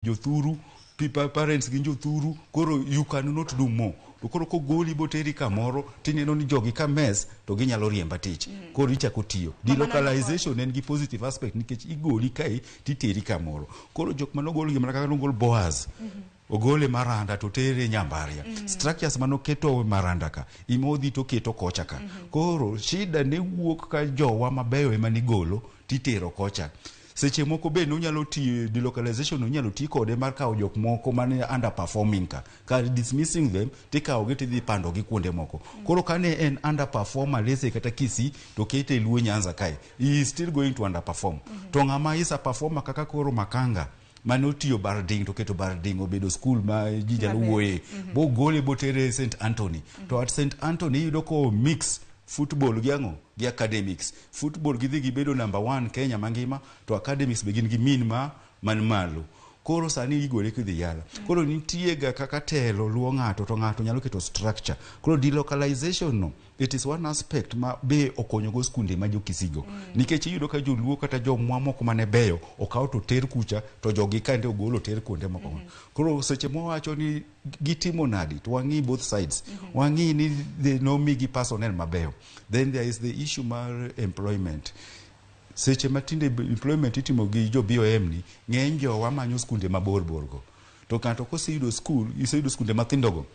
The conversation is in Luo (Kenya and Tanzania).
jothuru, parents gin jothuru, koro you cannot do more. To koro kogoli boteri kamoro tineno ni jogi ka mes to ginyalo riemba tich. Koro ichako tiyo. Delocalization en gi positive aspect nikech igoli kae titeri kamoro. Koro jok manogol gimana kaka nogol Boaz. Ogole maranda to tere Nyambaria. Structures manoketo maranda ka imodhi to keto kocha ka. Koro shida ne wuok ka jowa mabeyo ema nigolo titero kocha. Seche moko be no nyalo ti delocalization no nyalo ti kode mar kawo jok moko mane underperforming ka dismissing them tikawo gi tidhi pando gi kuonde moko. Koro kane en underperformer lese kata Kisii to kete Luo Nyanza kai, he is still going to underperform. To ng'ama isa performer kaka koro Makanga mano tiyo Barding to keto Barding obedo school ma jijalo wuoye bo gole botere St Anthony. To at St Anthony yudo ko mix football giango gi academics. Football gidhi gibedo number 1 Kenya mangima, to academics begin gi min man malo. Koro sani igole kidhi yala. Koro nitie ga kaka telo luo ng'ato to ng'ato nyalo keto structure. Koro delocalization no, it is one aspect ma be okonyo go skunde ma jo Kisigo. Nikech iyudo ka joluo kata jo mwamoko mane beyo okawo to ter kucha to jogi kande ogolo ter kuonde moko. Koro seche mowacho ni gitimo nadi to wangi both sides. Wangi ni they no migi personnel mabeyo. Then there is the issue mar employment. Seche matinde employment itimo gi jo BOM ni ng'eny jowa manyo skunde mabor borgo. To kanto koseyudo school, iseyudo skunde mathindo go,